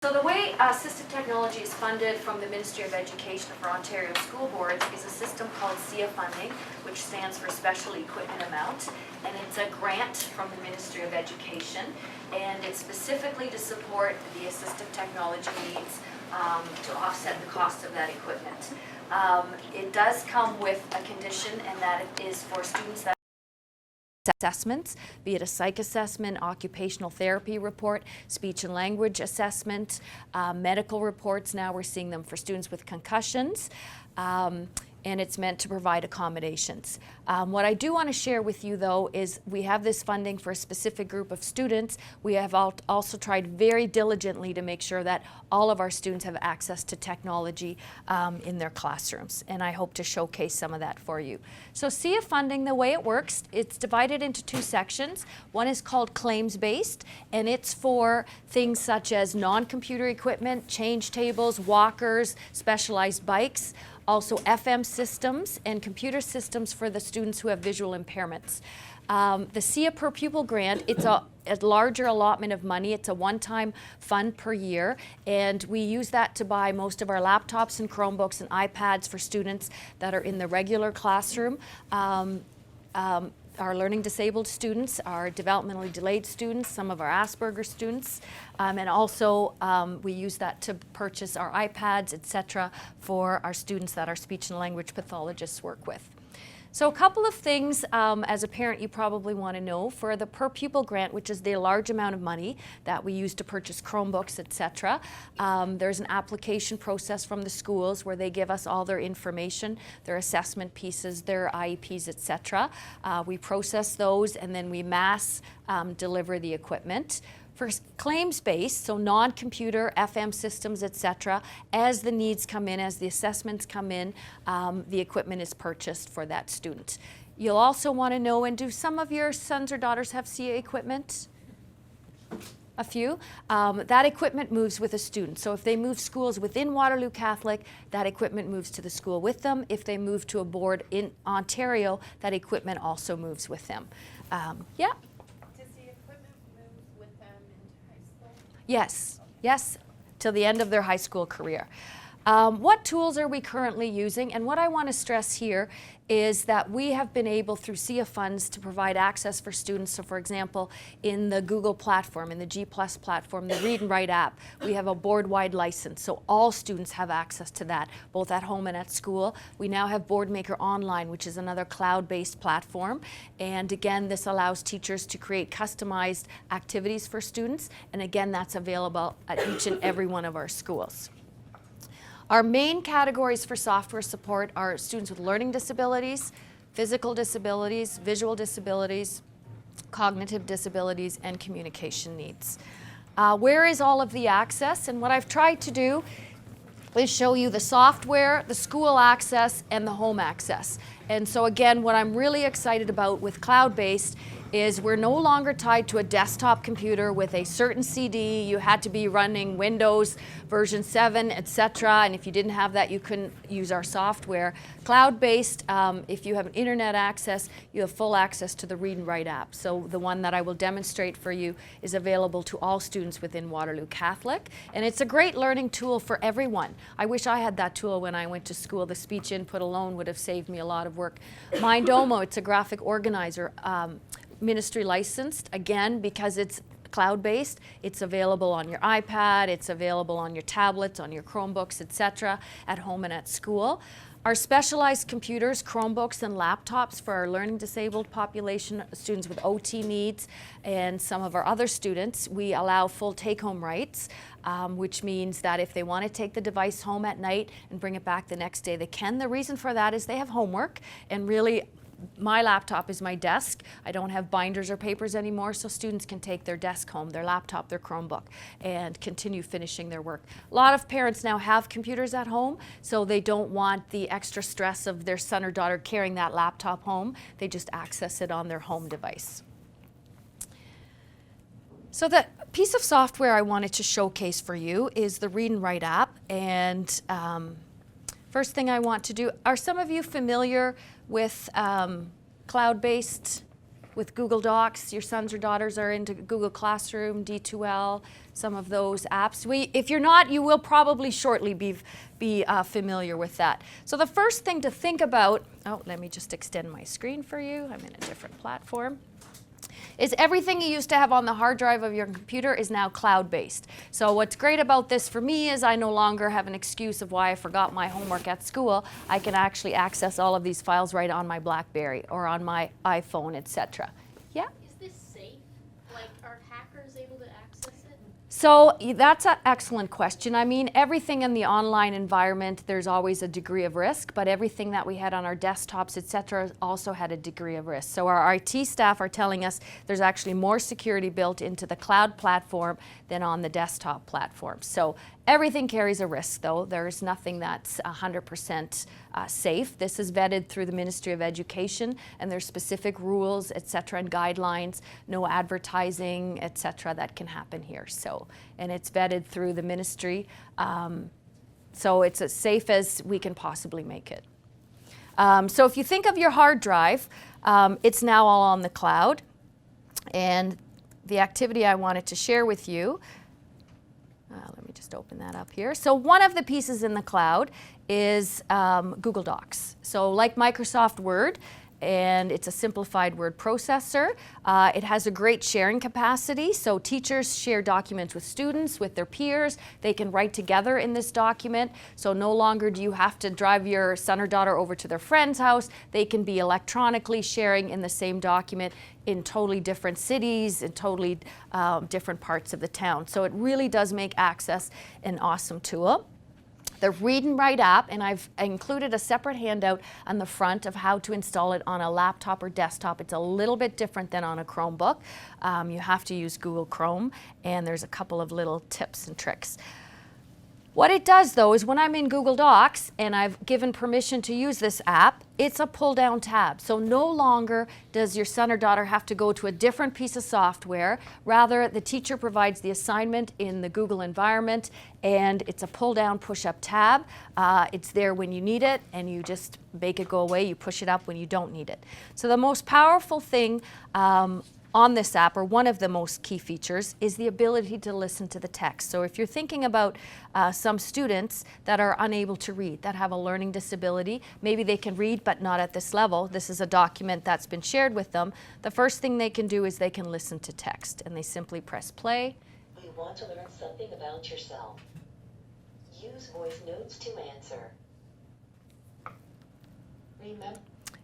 So the way assistive technology is funded from the Ministry of Education for Ontario School Boards is a system called SEAC funding, which stands for Special Equipment Amount, and it's a grant from the Ministry of Education, and it's specifically to support the assistive technology needs to offset the cost of that equipment. It does come with a condition, and that it is for students that assessments, be it a psych assessment, occupational therapy report, speech and language assessment, medical reports. Now we're seeing them for students with concussions, and it's meant to provide accommodations. What I do want to share with you though is we have this funding for a specific group of students. We have also tried very diligently to make sure that all of our students have access to technology in their classrooms, and I hope to showcase some of that for you. So SEAC funding, the way it works, it's divided into two sections. One is called claims-based, and it's for things such as non-computer equipment, change tables, walkers, specialized bikes, also FM systems and computer systems for the students who have visual impairments. The SEAC per pupil grant, it's a larger allotment of money. It's a one-time fund per year, and we use that to buy most of our laptops and Chromebooks and iPads for students that are in the regular classroom. Our learning disabled students, our developmentally delayed students, some of our Asperger students, and also we use that to purchase our iPads, etc., for our students that our speech and language pathologists work with. So a couple of things as a parent you probably want to know. For the per pupil grant, which is the large amount of money that we use to purchase Chromebooks, etc., there's an application process from the schools where they give us all their information, their assessment pieces, their IEPs, etc. We process those and then we mass deliver the equipment. For claims-based, so non-computer, FM systems, etc., as the needs come in, as the assessments come in, the equipment is purchased for that student. You'll also want to know, and do some of your sons or daughters have SEAC equipment? A few. That equipment moves with a student. So if they move schools within Waterloo Catholic, that equipment moves to the school with them. If they move to a board in Ontario, that equipment also moves with them. Yeah? Yes, yes, till the end of their high school career. What tools are we currently using? And what I want to stress here is that we have been able, through SEAC funds, to provide access for students. So for example, in the Google platform, in the G+ platform, the Read and Write app, we have a board-wide license. So all students have access to that, both at home and at school. We now have BoardMaker Online, which is another cloud-based platform. And again, this allows teachers to create customized activities for students. And again, that's available at each and every one of our schools. Our main categories for software support are students with learning disabilities, physical disabilities, visual disabilities, cognitive disabilities, and communication needs. Where is all of the access? And what I've tried to do is show you the software, the school access, and the home access. And so again, what I'm really excited about with cloud-based is we're no longer tied to a desktop computer with a certain CD. You had to be running Windows version 7, etc. And if you didn't have that, you couldn't use our software. Cloud-based, if you have an internet access, you have full access to the Read and Write app. So the one that I will demonstrate for you is available to all students within Waterloo Catholic. And it's a great learning tool for everyone. I wish I had that tool when I went to school. The speech input alone would have saved me a lot of work. Mindomo, it's a graphic organizer. Ministry licensed, again, because it's cloud-based. It's available on your iPad, it's available on your tablets, on your Chromebooks, etc., at home and at school. Our specialized computers, Chromebooks and laptops for our learning disabled population, students with OT needs, and some of our other students, we allow full take-home rights, which means that if they want to take the device home at night and bring it back the next day, they can. The reason for that is they have homework, and really my laptop is my desk. I don't have binders or papers anymore, so students can take their desk home, their laptop, their Chromebook, and continue finishing their work. A lot of parents now have computers at home, so they don't want the extra stress of their son or daughter carrying that laptop home. They just access it on their home device. So the piece of software I wanted to showcase for you is the Read and Write app. And first thing I want to do, are some of you familiar with cloud-based with Google Docs. Your sons or daughters are into Google Classroom, D2L, some of those apps. If you're not, you will probably shortly be familiar with that. So the first thing to think about, let me just extend my screen for you. I'm in a different platform. Is everything you used to have on the hard drive of your computer is now cloud-based. So what's great about this for me is I no longer have an excuse of why I forgot my homework at school. I can actually access all of these files right on my BlackBerry or on my iPhone, etc. Yeah? Is this safe? Like, are hackers able to access it? So that's an excellent question. I mean, everything in the online environment, there's always a degree of risk, but everything that we had on our desktops, etc., also had a degree of risk. So our IT staff are telling us there's actually more security built into the cloud platform than on the desktop platform. So everything carries a risk, though. There's nothing that's 100% safe. This is vetted through the Ministry of Education, and there's specific rules, etc., and guidelines, no advertising, etc., that can happen here. So, and it's vetted through the ministry. So it's as safe as we can possibly make it. So if you think of your hard drive, it's now all on the cloud. And the activity I wanted to share with you, let me just open that up here. So one of the pieces in the cloud is Google Docs. So like Microsoft Word, and it's a simplified word processor. It has a great sharing capacity, so teachers share documents with students, with their peers. They can write together in this document, so no longer do you have to drive your son or daughter over to their friend's house. They can be electronically sharing in the same document in totally different cities, in totally different parts of the town. So it really does make access an awesome tool. The Read and Write app, and I've included a separate handout on the front of how to install it on a laptop or desktop. It's a little bit different than on a Chromebook. You have to use Google Chrome, and there's a couple of little tips and tricks. What it does, though, is when I'm in Google Docs and I've given permission to use this app, it's a pull-down tab. So no longer does your son or daughter have to go to a different piece of software. Rather, the teacher provides the assignment in the Google environment, and it's a pull-down, push-up tab. It's there when you need it, and you just make it go away. You push it up when you don't need it. So the most powerful thing on this app, or one of the most key features, is the ability to listen to the text. So if you're thinking about some students that are unable to read, that have a learning disability, maybe they can read but not at this level, this is a document that's been shared with them, the first thing they can do is they can listen to text, and they simply press play. You want to learn something about yourself. Use voice notes to answer. Remember.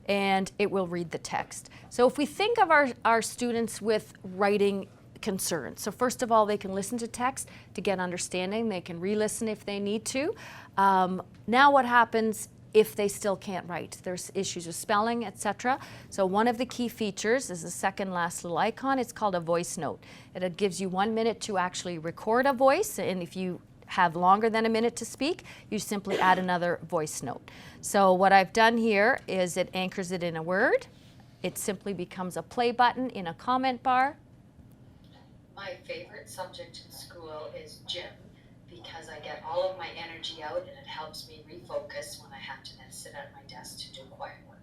And it will read the text. So if we think of our students with writing concerns, so first of all, they can listen to text to get understanding. They can re-listen if they need to. Now what happens if they still can't write? There's issues with spelling, etc. So one of the key features is the second last little icon. It's called a voice note. It gives you 1 minute to actually record a voice, and if you have longer than a minute to speak, you simply add another voice note. So what I've done here is it anchors it in a word. It simply becomes a play button in a comment bar. My favorite subject in school is gym because I get all of my energy out and it helps me refocus when I have to then sit at my desk to do quiet work.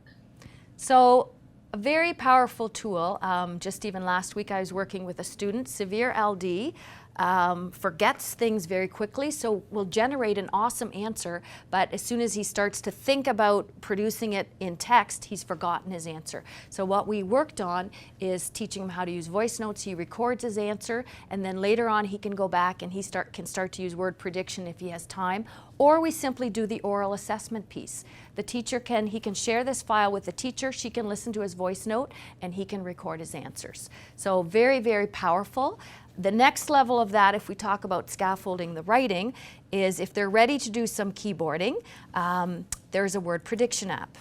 So a very powerful tool. Just even last week I was working with a student, severe LD, forgets things very quickly, so will generate an awesome answer, but as soon as he starts to think about producing it in text, he's forgotten his answer. So what we worked on is teaching him how to use voice notes. He records his answer, and then later on he can go back and he can start to use word prediction if he has time, or we simply do the oral assessment piece. The teacher can share this file with the teacher, she can listen to his voice note, and he can record his answers. So very, very powerful. The next level of that, if we talk about scaffolding the writing, is if they're ready to do some keyboarding, there's a word prediction app.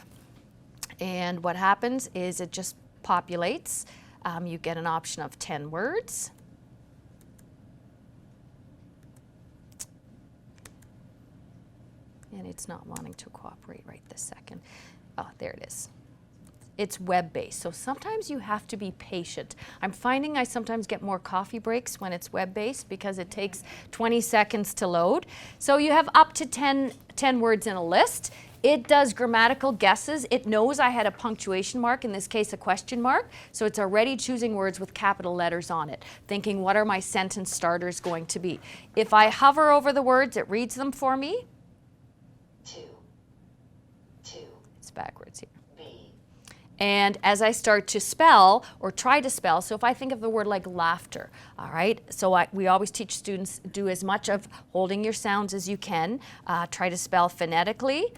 And what happens is it just populates. You get an option of 10 words. And it's not wanting to cooperate right this second. Oh, there it is. It's web-based, so sometimes you have to be patient. I'm finding I sometimes get more coffee breaks when it's web-based because it takes 20 seconds to load. So you have up to 10 words in a list. It does grammatical guesses. It knows I had a punctuation mark, in this case a question mark, so it's already choosing words with capital letters on it, thinking what are my sentence starters going to be. If I hover over the words, it reads them for me. Two. It's backwards here. B. And as I start to spell or try to spell, so if I think of the word like laughter, all right, so we always teach students do as much of holding your sounds as you can. Try to spell phonetically.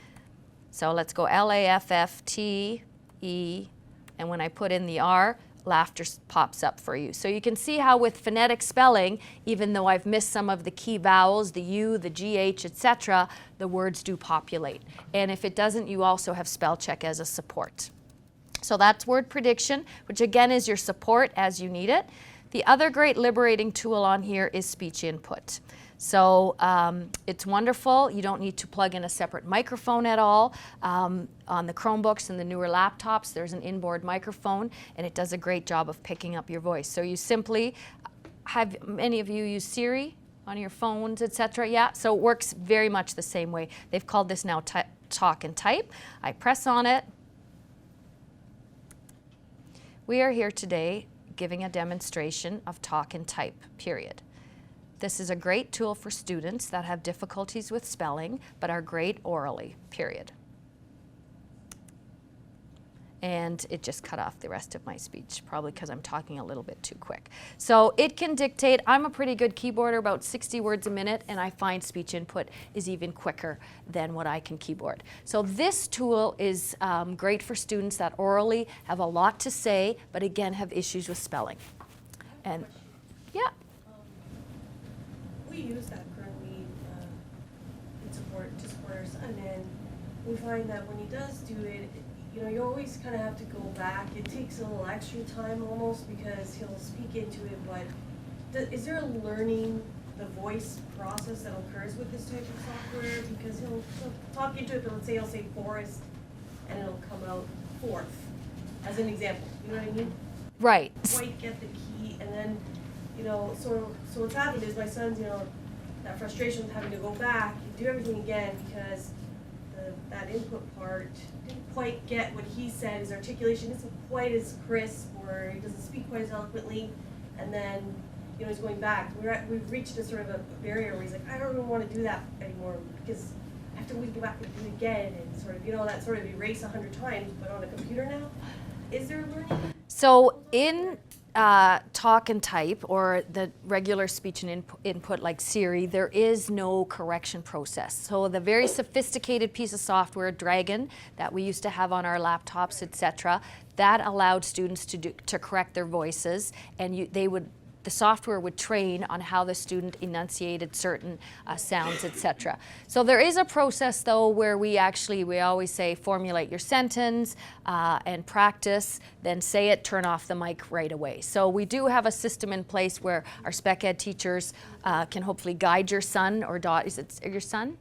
So let's go L-A-F-F-T-E, and when I put in the R, laughter pops up for you. So you can see how with phonetic spelling, even though I've missed some of the key vowels, the U, the GH, etc., the words do populate. And if it doesn't, you also have spell check as a support. So that's word prediction, which again is your support as you need it. The other great liberating tool on here is speech input. So it's wonderful. You don't need to plug in a separate microphone at all. On the Chromebooks and the newer laptops, there's an inboard microphone, and it does a great job of picking up your voice. So you simply have, many of you use Siri on your phones, etc. Yeah, so it works very much the same way. They've called this now talk and type. I press on it. We are here today giving a demonstration of talk and type, period. This is a great tool for students that have difficulties with spelling but are great orally, period. And it just cut off the rest of my speech, probably because I'm talking a little bit too quick. So it can dictate. I'm a pretty good keyboarder, about 60 words a minute, and I find speech input is even quicker than what I can keyboard. So this tool is great for students that orally have a lot to say, but again have issues with spelling. And yeah. We use that currently to support our son, and we find that when he does do it, you know, you always kind of have to go back. It takes a little extra time almost because he'll speak into it, but is there a learning the voice process that occurs with this type of software? Because he'll talk into it, but let's say he'll say forest, and it'll come out fourth, as an example. You know what I mean? Right. Quite get the key, and then, you know, so what's happened is my son's, you know, that frustration with having to go back, do everything again because that input part didn't quite get what he said. His articulation isn't quite as crisp, or he doesn't speak quite as eloquently, and then, you know, he's going back. We've reached a sort of a barrier where he's like, I don't even want to do that anymore because I have to always go back and do it again, and sort of, you know, that sort of erase 100 times, but on a computer now. Is there a learning? So in talk and type, or the regular speech and input like Siri, there is no correction process. So the very sophisticated piece of software, Dragon, that we used to have on our laptops, etc., that allowed students to correct their voices, and the software would train on how the student enunciated certain sounds, etc. So there is a process, though, where we always say formulate your sentence and practice, then say it, turn off the mic right away. So we do have a system in place where our spec ed teachers can hopefully guide your son or daughter. Is it your son?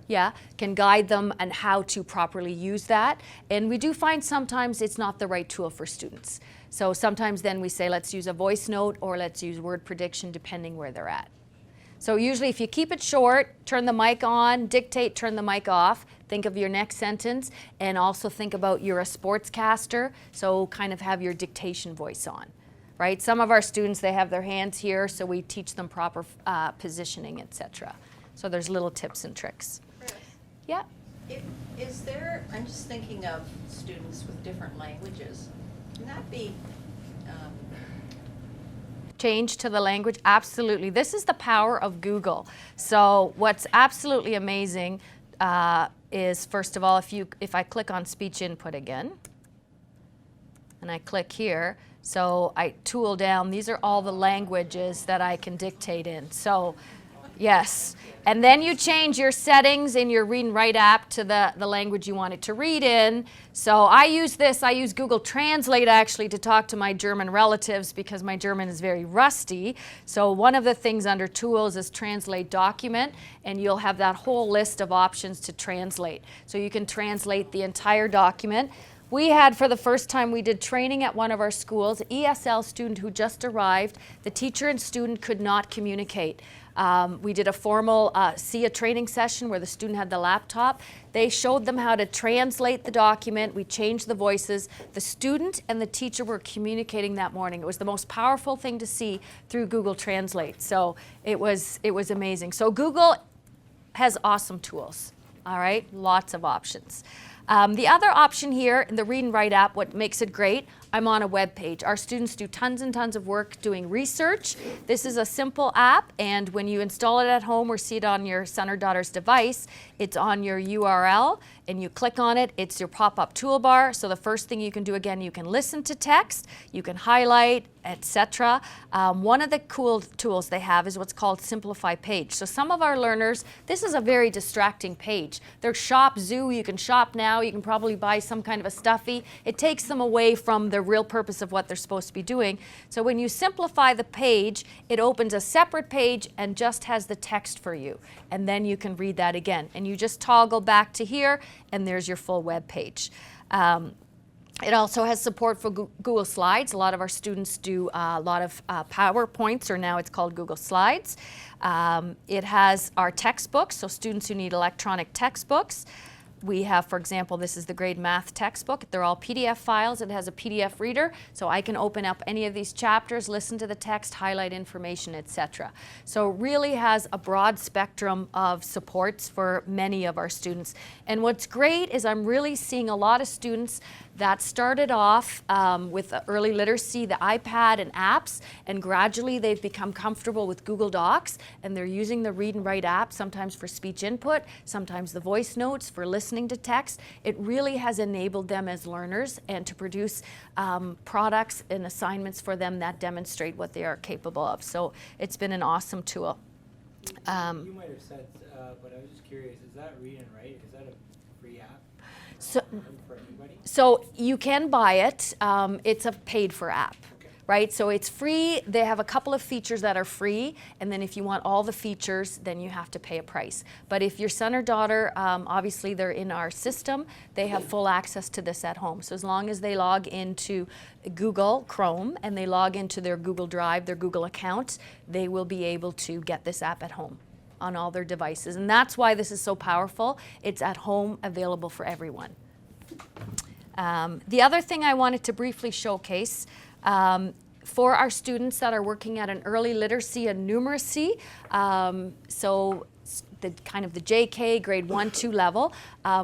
Yeah, can guide them on how to properly use that. And we do find sometimes it's not the right tool for students. So sometimes then we say, let's use a voice note or let's use word prediction, depending where they're at. So usually if you keep it short, turn the mic on, dictate, turn the mic off, think of your next sentence, and also think about you're a sportscaster, so kind of have your dictation voice on, right? Some of our students, they have their hands here, so we teach them proper positioning, etc. So there's little tips and tricks. Yeah. I'm just thinking of students with different languages. Can that be change to the language? Absolutely. This is the power of Google. So what's absolutely amazing is, first of all, if I click on speech input again, and I click here, so I tool down, these are all the languages that I can dictate in. So yes. And then you change your settings in your read and write app to the language you want it to read in. So I use Google Translate actually to talk to my German relatives because my German is very rusty. So one of the things under tools is translate document, and you'll have that whole list of options to translate. So you can translate the entire document. We had, for the first time, we did training at one of our schools, ESL student who just arrived. The teacher and student could not communicate. We did a formal SEA training session where the student had the laptop. They showed them how to translate the document. We changed the voices. The student and the teacher were communicating that morning. It was the most powerful thing to see through Google Translate. So it was amazing. So Google has awesome tools, all right? Lots of options. The other option here, the Read and Write app, what makes it great, I'm on a web page. Our students do tons and tons of work doing research. This is a simple app, and when you install it at home or see it on your son or daughter's device, it's on your URL, and you click on it, it's your pop-up toolbar. So the first thing you can do, again, you can listen to text, you can highlight, etc. One of the cool tools they have is what's called Simplify Page. So some of our learners, this is a very distracting page. There's Shop Zoo, you can shop now, you can probably buy some kind of a stuffy. It takes them away from the real purpose of what they're supposed to be doing. So when you simplify the page, it opens a separate page and just has the text for you. And then you can read that again. And you just toggle back to here, and there's your full web page. It also has support for Google Slides. A lot of our students do a lot of PowerPoints, or now it's called Google Slides. It has our textbooks, so students who need electronic textbooks. We have, for example, this is the grade math textbook. They're all PDF files. It has a PDF reader, so I can open up any of these chapters, listen to the text, highlight information, etc. So it really has a broad spectrum of supports for many of our students. And what's great is I'm really seeing a lot of students that started off with early literacy, the iPad and apps, and gradually they've become comfortable with Google Docs, and they're using the Read and Write app, sometimes for speech input, sometimes the voice notes for listening to text. It really has enabled them as learners and to produce products and assignments for them that demonstrate what they are capable of. So it's been an awesome tool. You might have said, but I was just curious, is that Read and Write, is that a free app? So, For anybody? so you can buy it. It's a paid-for app. Okay. Right, so it's free. They have a couple of features that are free, and then if you want all the features, then you have to pay a price. But if your son or daughter, obviously they're in our system, they have full access to this at home. So as long as they log into Google Chrome and they log into their Google Drive, their Google account, they will be able to get this app at home on all their devices. And that's why this is so powerful. It's at home, available for everyone. The other thing I wanted to briefly showcase, for our students that are working at an early literacy and numeracy, so the kind of the JK grade 1-2 level,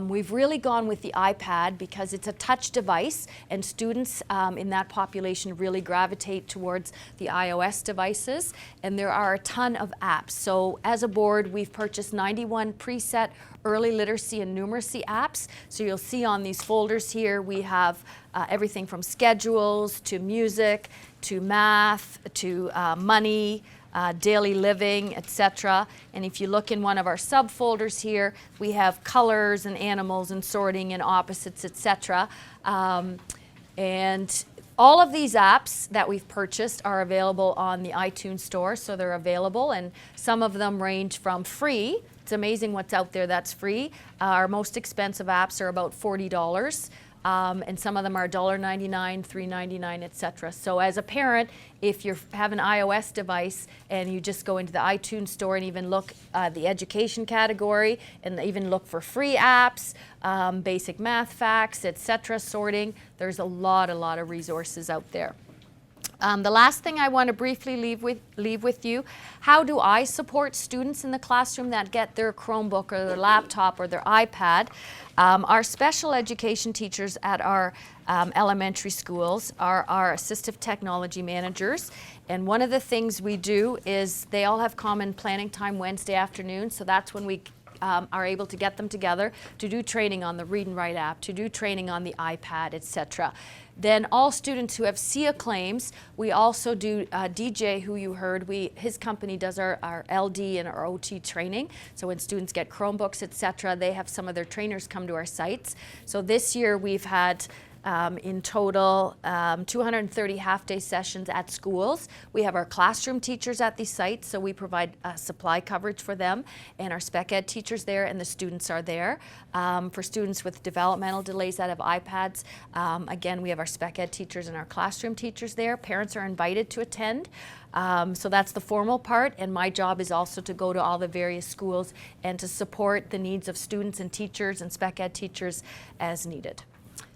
we've really gone with the iPad because it's a touch device, and students in that population really gravitate towards the iOS devices, and there are a ton of apps. So as a board, we've purchased 91 preset early literacy and numeracy apps. So you'll see on these folders here, we have everything from schedules to music to math to money, daily living, etc. And if you look in one of our subfolders here, we have colors and animals and sorting and opposites, etc. And all of these apps that we've purchased are available on the iTunes store, so they're available, and some of them range from free. It's amazing what's out there that's free. Our most expensive apps are about $40. And some of them are $1.99, $3.99, etc. So as a parent, if you have an iOS device and you just go into the iTunes store and even look at the education category and even look for free apps, basic math facts, etc., sorting, there's a lot of resources out there. The last thing I want to briefly leave with you, how do I support students in the classroom that get their Chromebook or their laptop or their iPad? Our special education teachers at our elementary schools are our assistive technology managers, and one of the things we do is they all have common planning time Wednesday afternoon, so that's when we are able to get them together to do training on the Read and Write app, to do training on the iPad, etc. Then all students who have SEA claims, we also do DJ, who you heard, his company does our LD and our OT training. So when students get Chromebooks, etc., they have some of their trainers come to our sites. So this year we've had in total, 230 half-day sessions at schools. We have our classroom teachers at these sites, so we provide supply coverage for them, and our spec ed teachers there, and the students are there. For students with developmental delays that have iPads, again, we have our spec ed teachers and our classroom teachers there. Parents are invited to attend. So that's the formal part, and my job is also to go to all the various schools and to support the needs of students and teachers and spec ed teachers as needed.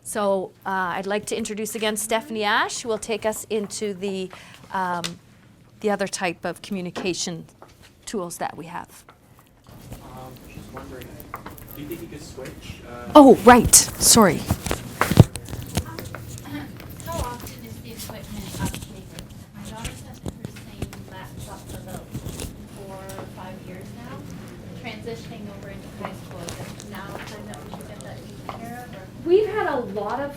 So I'd like to introduce again Stephanie Ash, who will take us into the other type of communication tools that we have. Just wondering, do you think you could switch? Oh, right. Sorry. How often is the equipment updated? My daughter's had her same laptop for about 4 or 5 years now. Transitioning over into high school, is it now time that we should get that taken care of? Or? We've had a lot of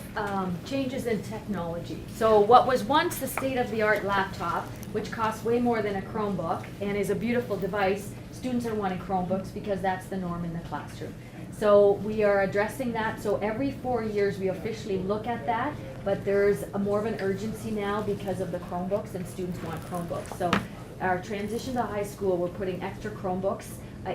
changes in technology. So what was once the state-of-the-art laptop, which costs way more than a Chromebook and is a beautiful device, students are wanting Chromebooks because that's the norm in the classroom. So we are addressing that. So every 4 years we officially look at that, but there's more of an urgency now because of the Chromebooks, and students want Chromebooks. So our transition to high school, we're putting extra Chromebooks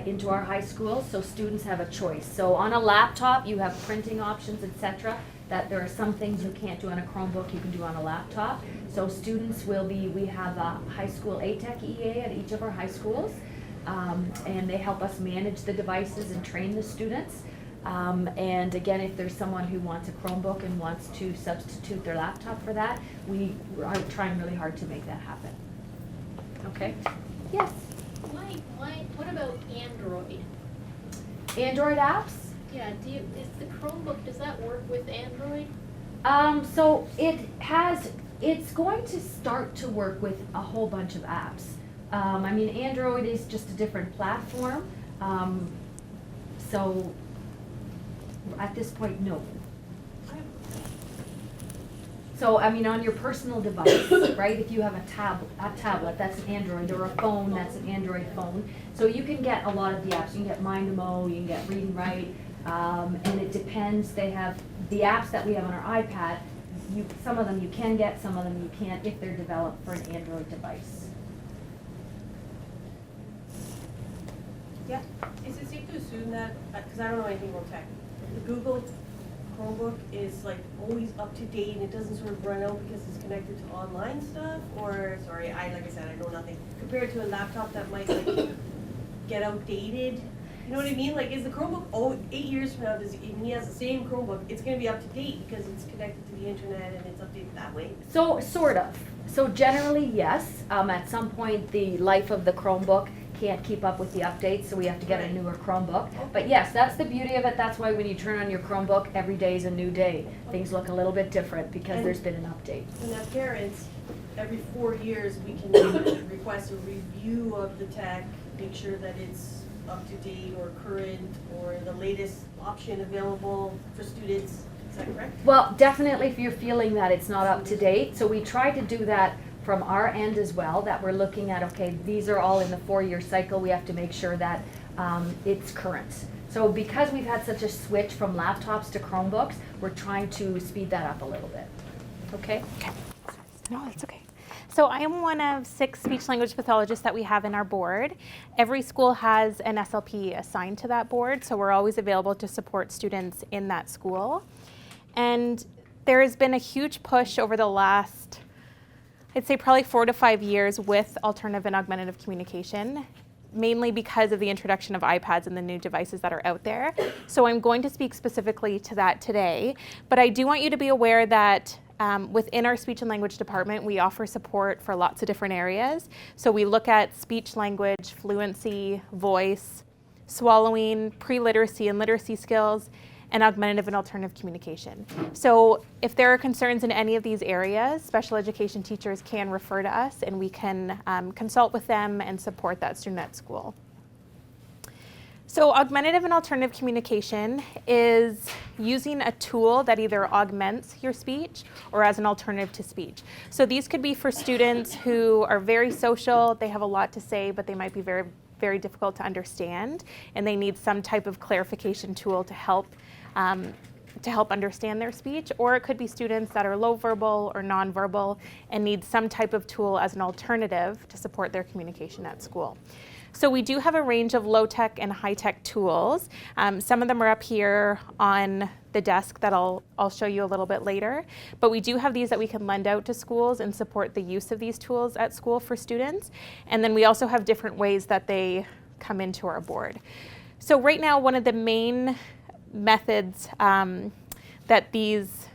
into our high schools, so students have a choice. So on a laptop, you have printing options, etc. That there are some things you can't do on a Chromebook, you can do on a laptop. So students will be, we have a high school ATEC EA at each of our high schools, and they help us manage the devices and train the students. And again, if there's someone who wants a Chromebook and wants to substitute their laptop for that, we are trying really hard to make that happen. Okay? Yes? What about Android? Android apps? Yeah, is the Chromebook, does that work with Android? So it's going to start to work with a whole bunch of apps. I mean, Android is just a different platform. So at this point, no. So, I mean, on your personal device, right, if you have a tablet, that's an Android, or a phone, that's an Android phone. So you can get a lot of the apps. You can get Mindamo, you can get Read and Write, and it depends. They have the apps that we have on our iPad. Some of them you can get, some of them you can't if they're developed for an Android device. Yeah, is it safe to assume that, because I don't know anything about tech, the Google Chromebook is like always up to date and it doesn't sort of run out because it's connected to online stuff? Or, sorry, like I said, I know nothing, compared to a laptop that might like get outdated? You know what I mean? Like, is the Chromebook, 8 years from now, and he has the same Chromebook, it's gonna be up to date because it's connected to the internet and it's updated that way? So, sort of. So generally, yes. At some point, the life of the Chromebook can't keep up with the updates, so we have to get a newer Chromebook. But yes, that's the beauty of it. That's why when you turn on your Chromebook, every day is a new day. Things look a little bit different because there's been an update. And as parents, every 4 years, we can request a review of the tech, make sure that it's up to date or current or the latest option available for students. Is that correct? Well, definitely if you're feeling that it's not up to date. So we try to do that from our end as well, that we're looking at, okay, these are all in the 4-year cycle. We have to make sure that it's current. So because we've had such a switch from laptops to Chromebooks, we're trying to speed that up a little bit. Okay? No, that's okay. So I am one of 6 speech language pathologists that we have in our board. Every school has an SLP assigned to that board, so we're always available to support students in that school. And there has been a huge push over the last, I'd say probably 4 to 5 years with alternative and augmentative communication, mainly because of the introduction of iPads and the new devices that are out there. So I'm going to speak specifically to that today, but I do want you to be aware that within our speech and language department, we offer support for lots of different areas. So we look at speech language, fluency, voice, swallowing, pre-literacy and literacy skills, and augmentative and alternative communication. So if there are concerns in any of these areas, special education teachers can refer to us and we can consult with them and support that student at school. So augmentative and alternative communication is using a tool that either augments your speech or as an alternative to speech. So these could be for students who are very social, they have a lot to say, but they might be very, very difficult to understand, and they need some type of clarification tool to help to help understand their speech, or it could be students that are low verbal or nonverbal and need some type of tool as an alternative to support their communication at school. So we do have a range of low-tech and high-tech tools. Some of them are up here on the desk that I'll show you a little bit later. But we do have these that we can lend out to schools and support the use of these tools at school for students. And then we also have different ways that they come into our board. So right now, one of the main methods that these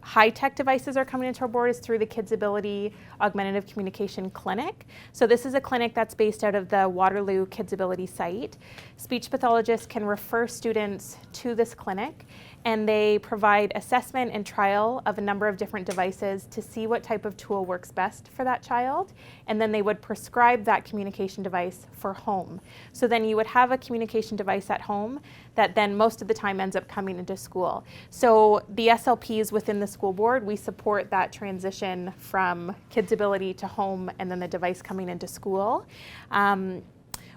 high-tech devices are coming into our board is through the Kids Ability Augmentative Communication Clinic. So this is a clinic that's based out of the Waterloo Kids Ability site. Speech pathologists can refer students to this clinic, and they provide assessment and trial of a number of different devices to see what type of tool works best for that child, and then they would prescribe that communication device for home. So then you would have a communication device at home that then most of the time ends up coming into school. So the SLPs within the school board, we support that transition from Kids Ability to home and then the device coming into school.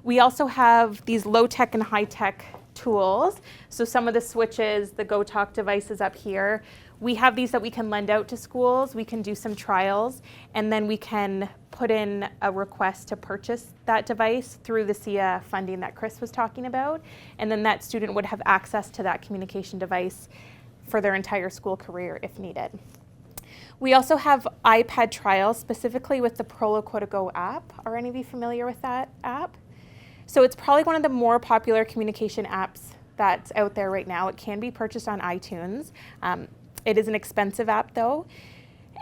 We also have these low-tech and high-tech tools. So some of the switches, the GoTalk devices up here, we have these that we can lend out to schools. We can do some trials, and then we can put in a request to purchase that device through the SEA funding that Chris was talking about. And then that student would have access to that communication device for their entire school career if needed. We also have iPad trials, specifically with the Proloquo Go app. Are any of you familiar with that app? So it's probably one of the more popular communication apps that's out there right now. It can be purchased on iTunes. It is an expensive app though.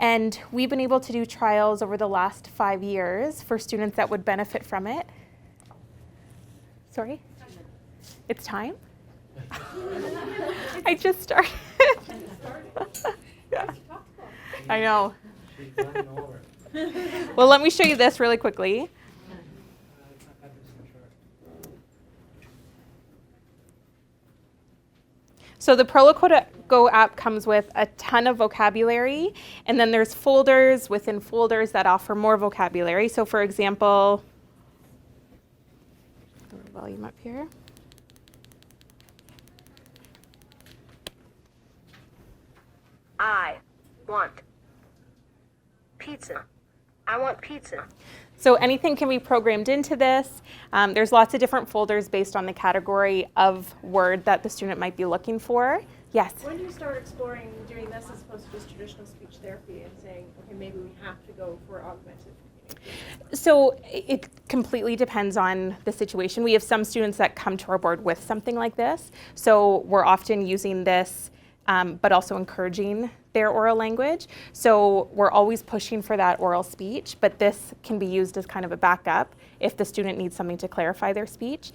And we've been able to do trials over the last 5 years for students that would benefit from it. Sorry? It's time? I just started. Yeah. I know. Well, let me show you this really quickly. So the Proloquo Go app comes with a ton of vocabulary, and then there's folders within folders that offer more vocabulary. So for example, volume up here. I want pizza. I want pizza. So anything can be programmed into this. There's lots of different folders based on the category of word that the student might be looking for. Yes? When do you start exploring doing this as opposed to just traditional speech therapy and saying, okay, maybe we have to go for augmented communication? So it completely depends on the situation. We have some students that come to our board with something like this. So we're often using this, but also encouraging their oral language. So we're always pushing for that oral speech, but this can be used as kind of a backup if the student needs something to clarify their speech.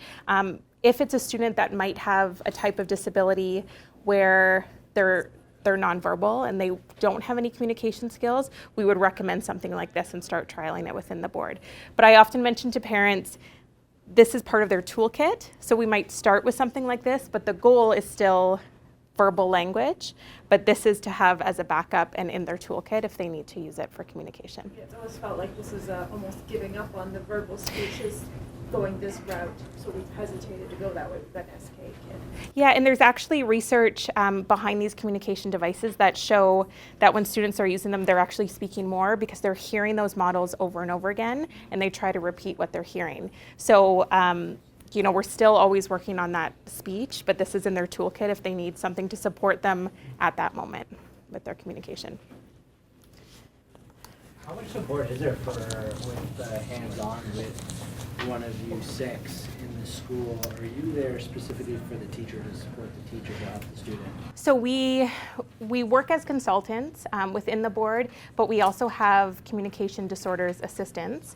If it's a student that might have a type of disability where they're nonverbal and they don't have any communication skills, we would recommend something like this and start trialing it within the board. But I often mention to parents, this is part of their toolkit. So we might start with something like this, but the goal is still verbal language, but this is to have as a backup and in their toolkit if they need to use it for communication. It's always felt like this is almost giving up on the verbal speeches, going this route, so we've hesitated to go that way with that SK kid. Yeah, and there's actually research behind these communication devices that show that when students are using them, they're actually speaking more because they're hearing those models over and over again, and they try to repeat what they're hearing. So, you know, we're still always working on that speech, but this is in their toolkit if they need something to support them at that moment with their communication. How much support is there for with hands-on with one of you six in the school? Are you there specifically for the teacher to support the teacher to help the student? So we work as consultants within the board, but we also have communication disorders assistants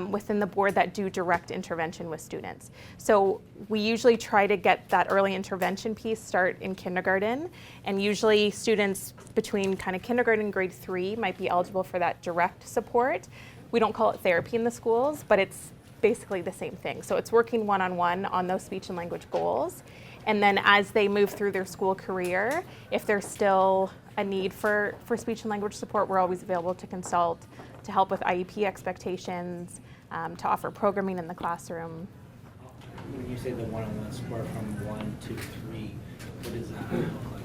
within the board that do direct intervention with students. So we usually try to get that early intervention piece start in kindergarten, and usually students between kind of kindergarten and grade 3 might be eligible for that direct support. We don't call it therapy in the schools, but it's basically the same thing. So it's working one-on-one on those speech and language goals. And then as they move through their school career, if there's still a need for speech and language support, we're always available to consult, to help with IEP expectations, to offer programming in the classroom. When you say the one-on-one support from 1 to 3, what does that look like?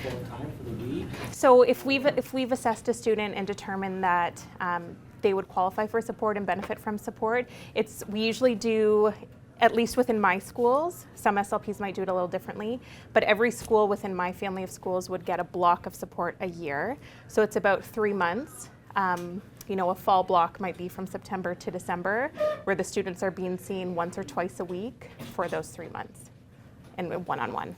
full-time for the week? So if we've assessed a student and determined that they would qualify for support and benefit from support, we usually do, at least within my schools, some SLPs might do it a little differently, but every school within my family of schools would get a block of support a year. So it's about 3 months. You know, a fall block might be from September to December, where the students are being seen once or twice a week for those 3 months, and one-on-one.